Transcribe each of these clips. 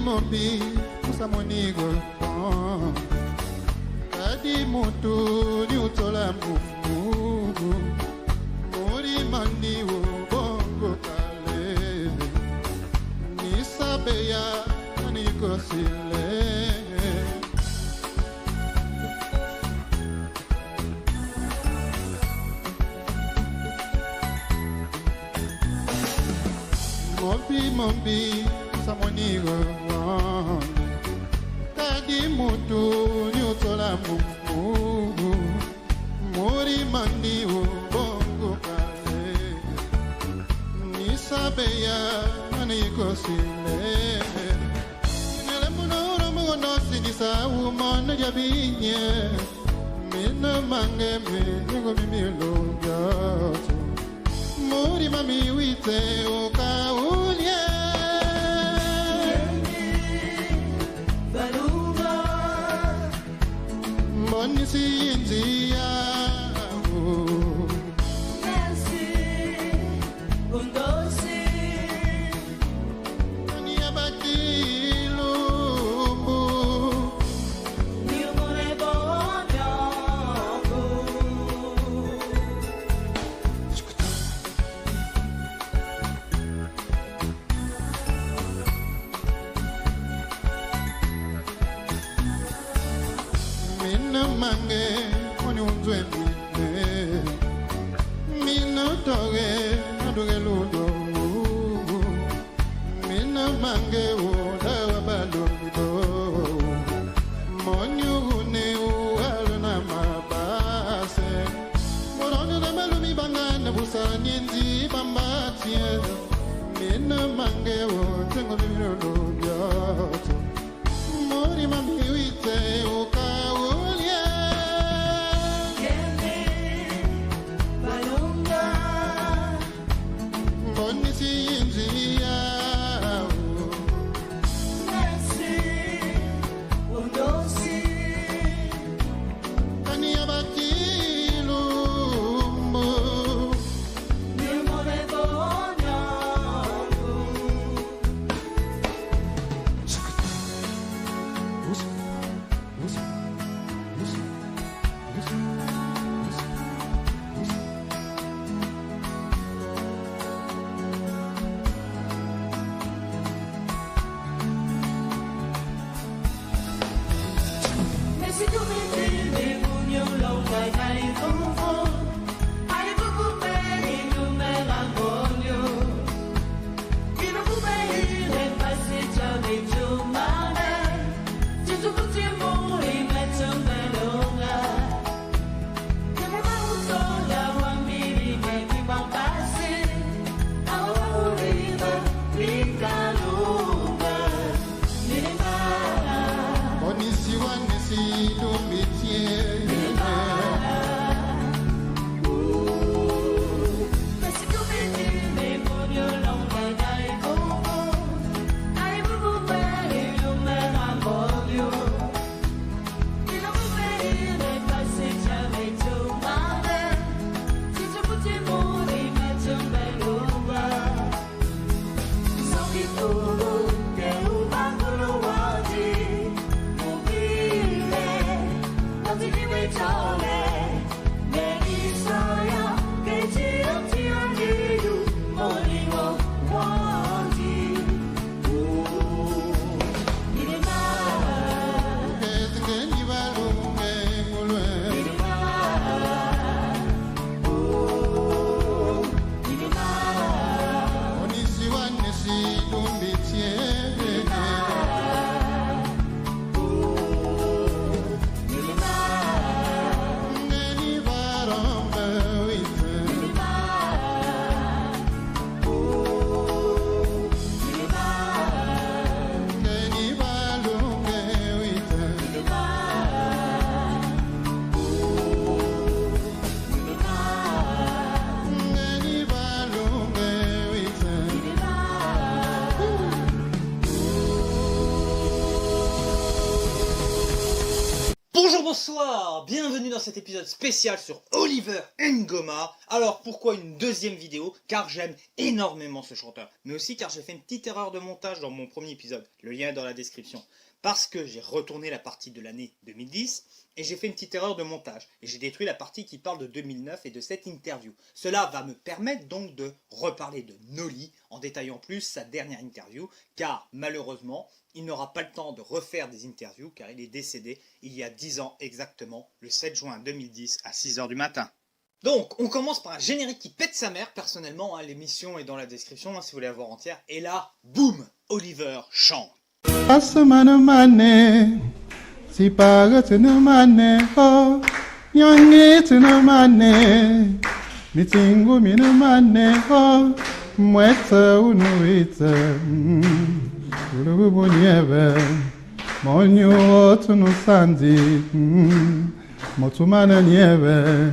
Mobi, usa monigo. Kadi mutu ni utola mungu. Mori mandi wo bongo kale. Ni sabeya ni kosile. Mobi, usa monigo. Kadi mutu ni utola mungu. Mori mandi wo bongo kale. Ni sabeya ni kosile. Nele munoro mugono sinisa umona jabinye. Mina mange me ngo mimilo gato. Mori mami wite ukaulia. Monisi inzia. Nancy, undosi. Ani abati lumbu. Niumone bonyoku. Mina mange oni unzwe mine. Mina doge adoge ludo. Mina mange uda wabalomido. Monyune uwalo na mabase. Morono na malumi bangana busani nzi bambatie. Mina mange utengo mimilo byato. Mori mami wite ukaulia. Kende, balunga. Monisi inzia. Nancy, undosi. Ani abati lumbu. Niumone bonyoku. Messi come te, ne pugno lo fai dai fumo. Hai poco bene, non me la voglio. Che non può bene, passeggia di giù male. Se tu potresti amore, in mezzo a me lunga. Che mi va un solo, a bambini, che mi va un passi. A morire, vita lunga. Mi rimane. Monisi wanisi dumbitie. Messi come te, ne pugno lo fai dai fumo. Hai poco bene, non me la voglio. Che non può bene, passeggia di giù male. Se tu potresti morire, in mezzo a me lunga. So che tu, che un angolo oggi, mobile, non ti devi Bonsoir, bienvenue dans cet épisode spécial sur Oliver Ngoma. Alors pourquoi une deuxième vidéo? Car j'aime énormément ce chanteur, mais aussi car j'ai fait une petite erreur de montage dans mon premier épisode, le lien est dans la description. Parce que j'ai retourné la partie de l'année 2010 et j'ai fait une petite erreur de montage. Et j'ai détruit la partie qui parle de 2009 et de cette interview. Cela va me permettre donc de reparler de Nolly en détaillant plus sa dernière interview, car malheureusement, il n'aura pas le temps de refaire des interviews car il est décédé il y a 10 ans exactement, le 7 juin 2010 à 6 h du matin. Donc, on commence par un générique qui pète sa mère, personnellement, l'émission est dans la description si vous voulez la voir entière. Et là, boum, Oliver chante. Asamana mane, si pagatana mane, oh, yangetana mane, mitingu mina mane, oh, mweta unuita, ulubu nieve, monyo tunu sandi, motumana nieve.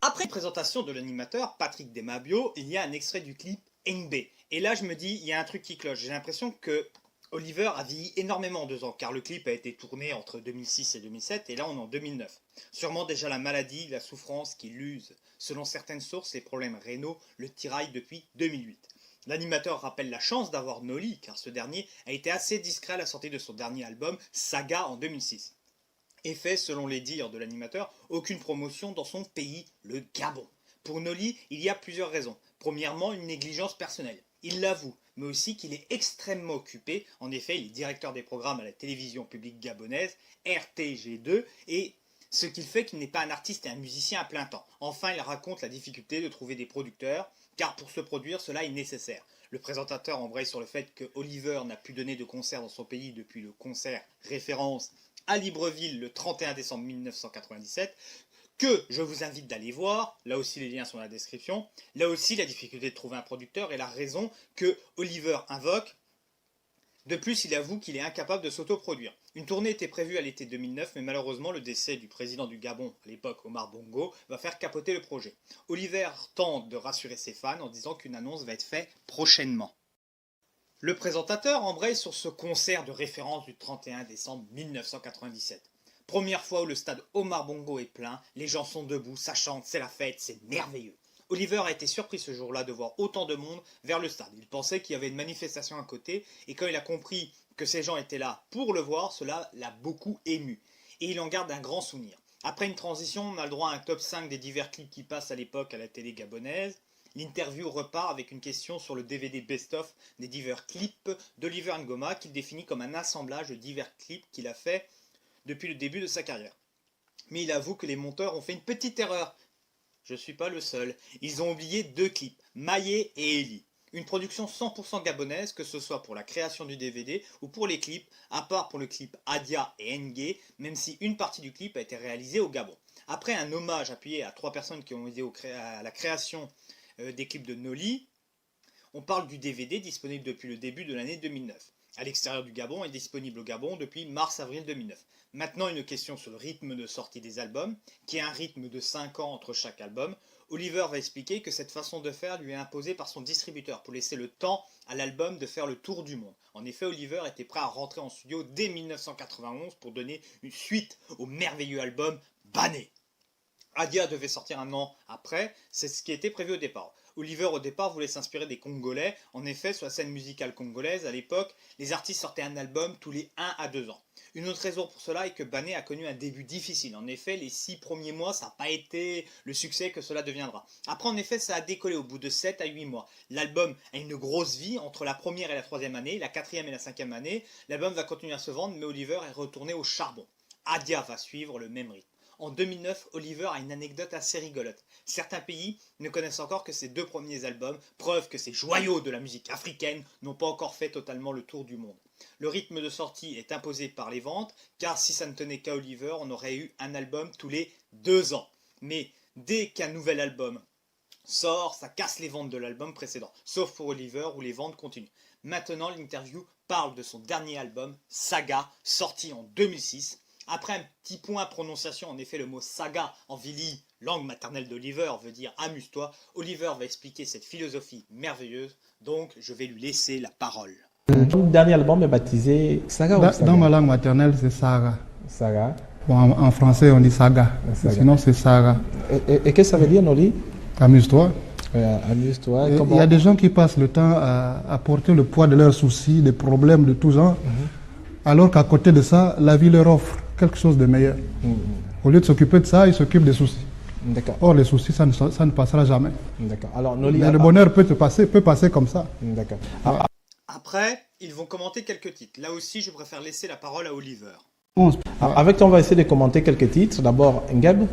Après la présentation de l'animateur Patrick Demabio, il y a un extrait du clip Ngbe. Et là, je me dis, il y a un truc qui cloche. J'ai l'impression que Oliver a vieilli énormément en 2 ans, car le clip a été tourné entre 2006 et 2007, et là on est en 2009. Sûrement déjà la maladie, la souffrance qui l'use. Selon certaines sources, les problèmes rénaux le tiraillent depuis 2008. L'animateur rappelle la chance d'avoir Nolly, car ce dernier a été assez discret à la sortie de son dernier album, Saga, en 2006. Et fait, selon les dires de l'animateur, aucune promotion dans son pays, le Gabon. Pour Nolly, il y a plusieurs raisons. Premièrement, une négligence personnelle. Il l'avoue, mais aussi qu'il est extrêmement occupé. En effet, il est directeur des programmes à la télévision publique gabonaise, RTG2, et ce qu'il fait qu'il n'est pas un artiste et un musicien à plein temps. Enfin, il raconte la difficulté de trouver des producteurs, car pour se produire, cela est nécessaire. Le présentateur embraye sur le fait que Oliver n'a pu donner de concert dans son pays depuis le concert référence à Libreville le 31 décembre 1997, que je vous invite d'aller voir, là aussi les liens sont dans la description, là aussi la difficulté de trouver un producteur est la raison que Oliver invoque. De plus, il avoue qu'il est incapable de s'autoproduire. Une tournée était prévue à l'été 2009, mais malheureusement le décès du président du Gabon, à l'époque Omar Bongo, va faire capoter le projet. Oliver tente de rassurer ses fans en disant qu'une annonce va être faite prochainement. Le présentateur embraye sur ce concert de référence du 31 décembre 1997. Première fois où le stade Omar Bongo est plein, les gens sont debout, ça chante, c'est la fête, c'est merveilleux. Oliver a été surpris ce jour-là de voir autant de monde vers le stade. Il pensait qu'il y avait une manifestation à côté, et quand il a compris que ces gens étaient là pour le voir, cela l'a beaucoup ému. Et il en garde un grand souvenir. Après une transition, on a le droit à un top 5 des divers clips qui passent à l'époque à la télé gabonaise. L'interview repart avec une question sur le DVD best-of des divers clips d'Oliver Ngoma, qu'il définit comme un assemblage de divers clips qu'il a fait depuis le début de sa carrière. Mais il avoue que les monteurs ont fait une petite erreur. Je suis pas le seul. Ils ont oublié 2 clips, Maillé et Eli. Une production 100% gabonaise, que ce soit pour la création du DVD ou pour les clips, à part pour le clip Adia et Nge, même si une partie du clip a été réalisée au Gabon. Après un hommage appuyé à 3 personnes qui ont aidé à la création des clips de Nolly, on parle du DVD disponible depuis le début de l'année 2009. À l'extérieur du Gabon est disponible au Gabon depuis mars-avril 2009. Maintenant, une question sur le rythme de sortie des albums, qui est un rythme de 5 ans entre chaque album. Oliver va expliquer que cette façon de faire lui est imposée par son distributeur pour laisser le temps à l'album de faire le tour du monde. En effet, Oliver était prêt à rentrer en studio dès 1991 pour donner une suite au merveilleux album Banné. Adia devait sortir un an après, c'est ce qui était prévu au départ. Oliver au départ voulait s'inspirer des Congolais. En effet, sur la scène musicale congolaise, à l'époque, les artistes sortaient un album tous les 1 à 2 ans. Une autre raison pour cela est que Banné a connu un début difficile. En effet, les 6 premiers mois, ça n'a pas été le succès que cela deviendra. Après, en effet, ça a décollé au bout de 7 à 8 mois. L'album a une grosse vie entre la première et la 3e année, la 4e et la 5e année. L'album va continuer à se vendre, mais Oliver est retourné au charbon. Adia va suivre le même rythme. En 2009, Oliver a une anecdote assez rigolote. Certains pays ne connaissent encore que ses 2 premiers albums, preuve que ces joyaux de la musique africaine n'ont pas encore fait totalement le tour du monde. Le rythme de sortie est imposé par les ventes, car si ça ne tenait qu'à Oliver, on aurait eu un album tous les 2 ans. Mais dès qu'un nouvel album sort, ça casse les ventes de l'album précédent, sauf pour Oliver où les ventes continuent. Maintenant, l'interview parle de son dernier album, Saga, sorti en 2006. Après un petit point prononciation, en effet le mot saga en vili, langue maternelle d'Oliver, veut dire amuse-toi. Oliver va expliquer cette philosophie merveilleuse, donc je vais lui laisser la parole. Mon dernier album est baptisé Saga ou Saga? Dans ma langue maternelle, c'est Saga. Saga. Bon, en français, on dit saga. Saga. Sinon, c'est saga. Et qu'est-ce que ça veut dire, Noli? Amuse-toi. Amuse-toi. Et Comment... il y a des gens qui passent le temps à porter le poids de leurs soucis, des problèmes de tout genre, alors qu'à côté de ça, la vie leur offre quelque chose de meilleur. Au lieu de s'occuper de ça, ils s'occupent des soucis. D'accord. Or, les soucis, ça ne passera jamais. D'accord. Alors, Noli, Mais le bonheur peut passer comme ça. D'accord. Après, ils vont commenter quelques titres. Là aussi, je préfère laisser la parole à Oliver. Avec toi, on va essayer de commenter quelques titres. D'abord, Ngeb.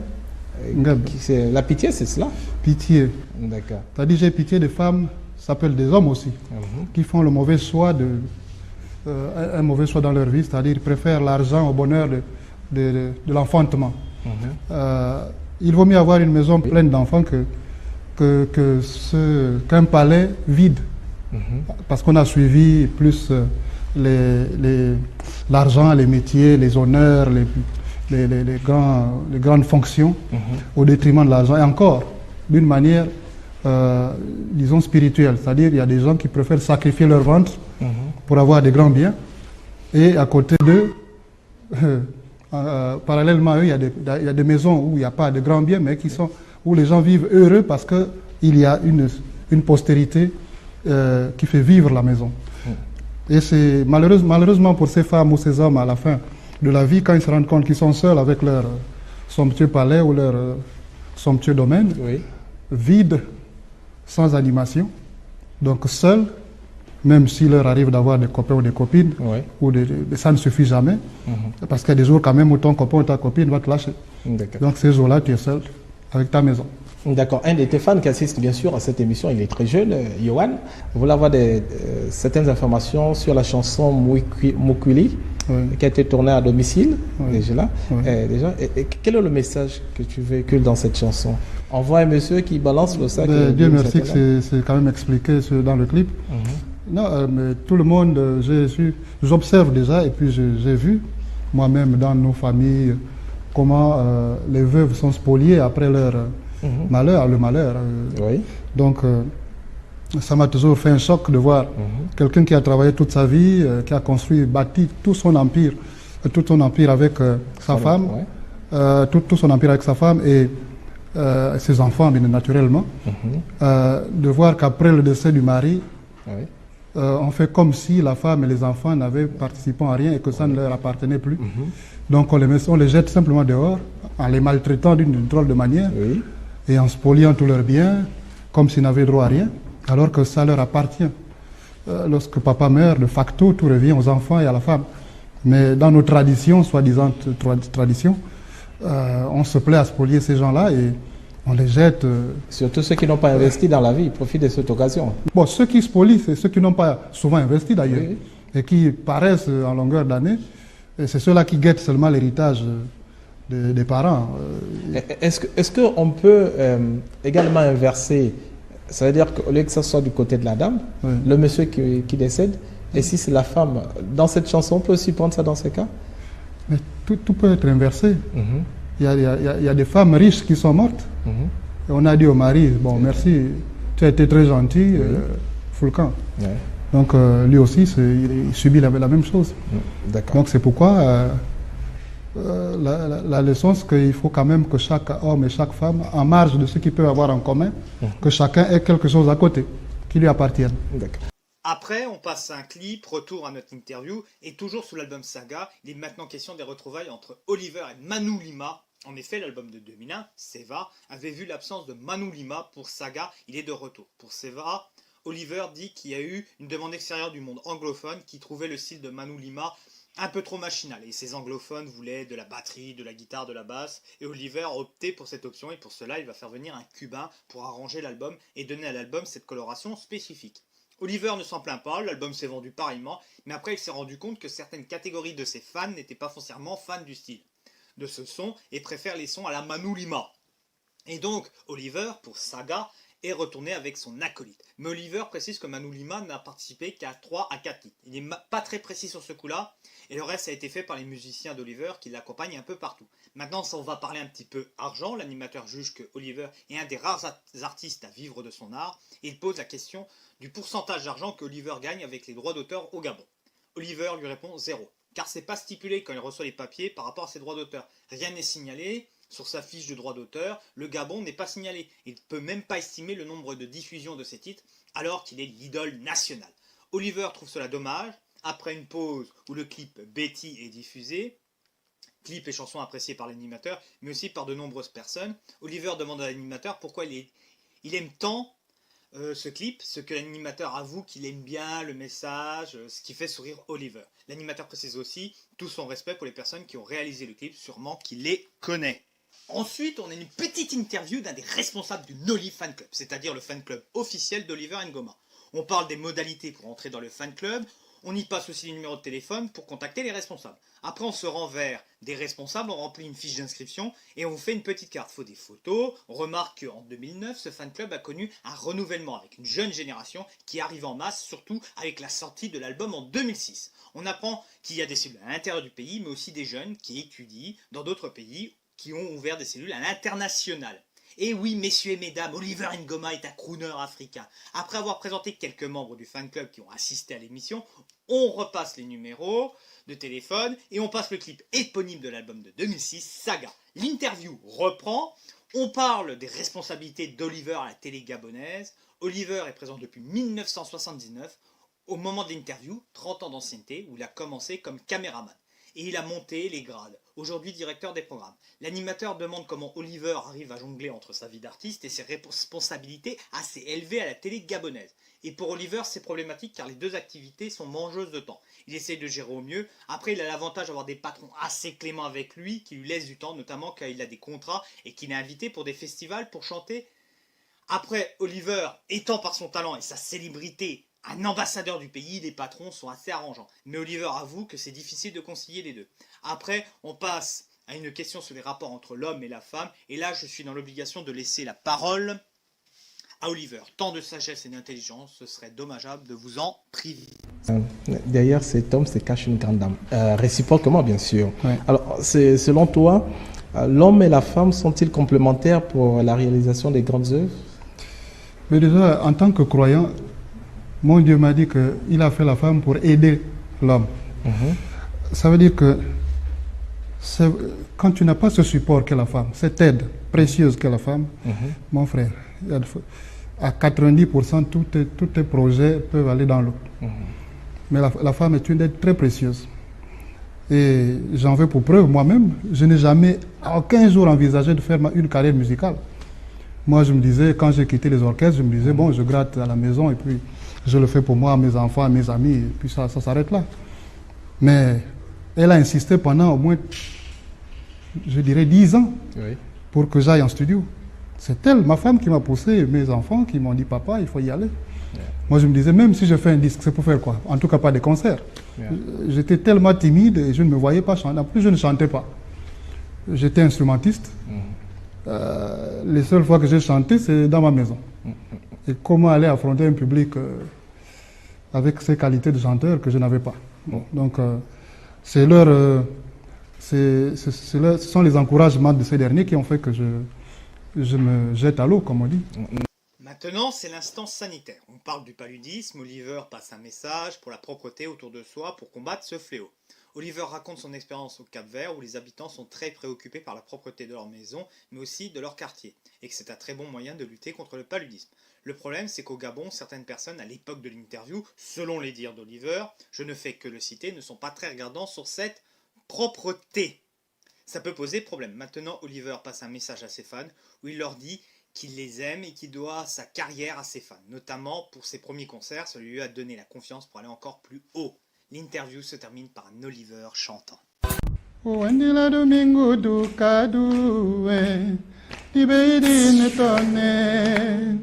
Ngeb. C'est la pitié, c'est cela? Pitié. D'accord. Tu as dit j'ai pitié des femmes, ça peut être des hommes aussi, qui font le mauvais choix un mauvais choix dans leur vie, c'est-à-dire ils préfèrent l'argent au bonheur de l'enfantement. Il vaut mieux avoir une maison pleine d'enfants qu'un palais vide. Parce qu'on a suivi plus l'argent, les métiers, les honneurs, les grandes fonctions au détriment de l'argent. Et encore, d'une manière, disons, spirituelle. C'est-à-dire il y a des gens qui préfèrent sacrifier leur ventre pour avoir des grands biens. Et à côté d'eux, parallèlement à eux, il y a des maisons où il n'y a pas de grands biens, mais où les gens vivent heureux parce qu'il y a une postérité qui fait vivre la maison. Et c'est malheureusement pour ces femmes ou ces hommes à la fin de la vie, quand ils se rendent compte qu'ils sont seuls avec leur somptueux palais ou leur somptueux domaine, vide, sans animation, donc seuls, même s'il leur arrive d'avoir des copains ou des copines, ça ne suffit jamais, parce qu'il y a des jours quand même où ton copain ou ta copine va te lâcher. Donc ces jours-là, tu es seul avec ta maison. D'accord. Un de tes fans qui assiste bien sûr à cette émission, il est très jeune, Yohan. Vous voulez avoir certaines informations sur la chanson Mukuli, qui a été tournée à domicile, déjà. Quel est le message que tu véhicules dans cette chanson? On voit un monsieur qui balance le sac. Dieu merci que c'est quand même expliqué dans le clip. Non, mais tout le monde, j'observe déjà et puis j'ai vu moi-même dans nos familles comment les veuves sont spoliées après leur malheur. Donc ça m'a toujours fait un choc de voir quelqu'un qui a travaillé toute sa vie, qui a bâti tout son empire avec sa femme, tout son empire avec sa femme et ses enfants, bien naturellement, de voir qu'après le décès du mari, on fait comme si la femme et les enfants n'avaient participé à rien et que ça ne leur appartenait plus. Donc on les jette simplement dehors, en les maltraitant d'une drôle de manière, et en spoliant tous leurs biens, comme s'ils n'avaient droit à rien, alors que ça leur appartient. Lorsque papa meurt, de facto, tout revient aux enfants et à la femme. Mais dans nos traditions, soi-disant traditions, on se plaît à spolier ces gens-là et on les jette. Surtout ceux qui n'ont pas investi dans la vie, ils profitent de cette occasion. Bon, ceux qui spolient, c'est ceux qui n'ont pas souvent investi d'ailleurs, et qui paraissent en longueur d'année, et c'est ceux-là qui guettent seulement l'héritage des parents. Est-ce qu'on peut également inverser, ça veut dire qu'au lieu que ce soit du côté de la dame, le monsieur qui décède, et si c'est la femme, dans cette chanson, on peut aussi prendre ça dans ces cas? Mais tout peut être inversé. Il y a des femmes riches qui sont mortes. Et on a dit au mari, bon, merci, tu as été très gentil, full camp. Donc lui aussi, il subit la même chose. Donc c'est pourquoi la leçon, c'est qu'il faut quand même que chaque homme et chaque femme, en marge de ce qu'ils peuvent avoir en commun, que chacun ait quelque chose à côté qui lui appartienne. Après, on passe à un clip, retour à notre interview, et toujours sous l'album Saga, il est maintenant question des retrouvailles entre Oliver et Manu Lima. En effet, l'album de 2001, Seva, avait vu l'absence de Manu Lima. Pour Saga, il est de retour. Pour Seva, Oliver dit qu'il y a eu une demande extérieure du monde anglophone qui trouvait le style de Manu Lima un peu trop machinal. Et ces anglophones voulaient de la batterie, de la guitare, de la basse. Et Oliver a opté pour cette option et pour cela, il va faire venir un Cubain pour arranger l'album et donner à l'album cette coloration spécifique. Oliver ne s'en plaint pas, l'album s'est vendu pareillement, mais après il s'est rendu compte que certaines catégories de ses fans n'étaient pas foncièrement fans du style de ce son et préfèrent les sons à la Manu Lima. Et donc Oliver, pour Saga, est retourné avec son acolyte. Mais Oliver précise que Manu Lima n'a participé qu'à 3 à 4 titres. Il n'est pas très précis sur ce coup-là, et le reste a été fait par les musiciens d'Oliver qui l'accompagnent un peu partout. Maintenant, on va parler un petit peu argent. L'animateur juge que Oliver est un des rares artistes à vivre de son art, et il pose la question du pourcentage d'argent que Oliver gagne avec les droits d'auteur au Gabon. Oliver lui répond 0. car c'est pas stipulé quand il reçoit les papiers par rapport à ses droits d'auteur. Rien n'est signalé sur sa fiche de droits d'auteur, le Gabon n'est pas signalé. Il ne peut même pas estimer le nombre de diffusions de ses titres alors qu'il est l'idole nationale. Oliver trouve cela dommage. Après une pause où le clip Betty est diffusé, clip et chanson appréciés par l'animateur, mais aussi par de nombreuses personnes, Oliver demande à l'animateur pourquoi il aime tant ce clip, ce que l'animateur avoue qu'il aime bien le message, ce qui fait sourire Oliver. L'animateur précise aussi tout son respect pour les personnes qui ont réalisé le clip, sûrement qu'il les connaît. Ensuite, on a une petite interview d'un des responsables du Noli Fan Club, c'est-à-dire le fan club officiel d'Oliver Ngoma. On parle des modalités pour entrer dans le fan club, on y passe aussi les numéros de téléphone pour contacter les responsables. Après, on se rend vers des responsables, on remplit une fiche d'inscription et on vous fait une petite carte. Il faut des photos. On remarque qu'en 2009, ce fan club a connu un renouvellement avec une jeune génération qui arrive en masse, surtout avec la sortie de l'album en 2006. On apprend qu'il y a des cellules à l'intérieur du pays, mais aussi des jeunes qui étudient dans d'autres pays qui ont ouvert des cellules à l'international. Et oui, messieurs et mesdames, Oliver Ngoma est un crooner africain. Après avoir présenté quelques membres du fan club qui ont assisté à l'émission, on repasse les numéros de téléphone et on passe le clip éponyme de l'album de 2006, Saga. L'interview reprend, on parle des responsabilités d'Oliver à la télé gabonaise. Oliver est présent depuis 1979, au moment de l'interview, 30 ans d'ancienneté, où il a commencé comme caméraman. Et il a monté les grades, aujourd'hui directeur des programmes. L'animateur demande comment Oliver arrive à jongler entre sa vie d'artiste et ses responsabilités assez élevées à la télé gabonaise. Et pour Oliver, c'est problématique car les deux activités sont mangeuses de temps. Il essaye de gérer au mieux. Après, il a l'avantage d'avoir des patrons assez cléments avec lui qui lui laissent du temps, notamment quand il a des contrats et qu'il est invité pour des festivals pour chanter. Après, Oliver, étant par son talent et sa célébrité un ambassadeur du pays, les patrons sont assez arrangeants. Mais Oliver avoue que c'est difficile de concilier les deux. Après, on passe à une question sur les rapports entre l'homme et la femme. Et là, je suis dans l'obligation de laisser la parole à Oliver. Tant de sagesse et d'intelligence, ce serait dommageable de vous en priver. Derrière cet homme se cache une grande dame. Réciproquement, bien sûr. Ouais. Alors, selon toi, l'homme et la femme sont-ils complémentaires pour la réalisation des grandes œuvres? Mais déjà, en tant que croyant, mon Dieu m'a dit qu'il a fait la femme pour aider l'homme. Ça veut dire que quand tu n'as pas ce support qu'est la femme, cette aide précieuse qu'est la femme, mon frère, à 90%, tous tes projets peuvent aller dans l'eau. Mais la femme est une aide très précieuse. Et j'en veux pour preuve, moi-même, je n'ai jamais, à aucun jour, envisagé de faire une carrière musicale. Moi, je me disais, quand j'ai quitté les orchestres, je me disais, bon, je gratte à la maison et puis je le fais pour moi, mes enfants, mes amis, et puis ça s'arrête là. Mais elle a insisté pendant au moins, je dirais, 10 ans pour que j'aille en studio. C'est elle, ma femme, qui m'a poussé, mes enfants qui m'ont dit, papa, il faut y aller. Moi, je me disais, même si je fais un disque, c'est pour faire quoi? En tout cas, pas des concerts. J'étais tellement timide et je ne me voyais pas chanter. En plus, je ne chantais pas. J'étais instrumentiste. Les seules fois que j'ai chanté, c'est dans ma maison. Et comment aller affronter un public avec ces qualités de chanteur que je n'avais pas. Donc, ce sont les encouragements de ces derniers qui ont fait que je me jette à l'eau, comme on dit. Maintenant, c'est l'instant sanitaire. On parle du paludisme, Oliver passe un message pour la propreté autour de soi pour combattre ce fléau. Oliver raconte son expérience au Cap-Vert où les habitants sont très préoccupés par la propreté de leur maison, mais aussi de leur quartier, et que c'est un très bon moyen de lutter contre le paludisme. Le problème, c'est qu'au Gabon, certaines personnes, à l'époque de l'interview, selon les dires d'Oliver, je ne fais que le citer, ne sont pas très regardants sur cette propreté. Ça peut poser problème. Maintenant, Oliver passe un message à ses fans où il leur dit qu'il les aime et qu'il doit sa carrière à ses fans, notamment pour ses premiers concerts, ça lui a donné la confiance pour aller encore plus haut. L'interview se termine par un Oliver chantant. Wendila domingo do kadue, liberi netone,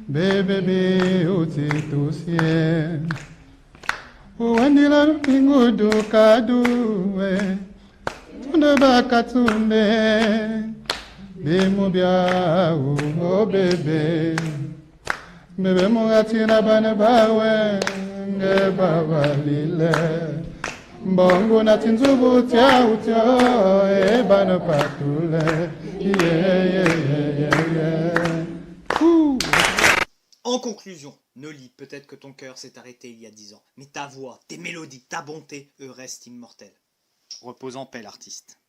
bebebe otitosie. Wendila domingo do kadue, unde bakatunde, bemobia o bebe, bebe mongatina bane bawe. Babalile Mbongo na tinzubu tia utio Ebano patule En conclusion, Nolly, peut-être que ton cœur s'est arrêté il y a 10 ans, mais ta voix, tes mélodies, ta bonté, eux restent immortels. Repose en paix, l'artiste.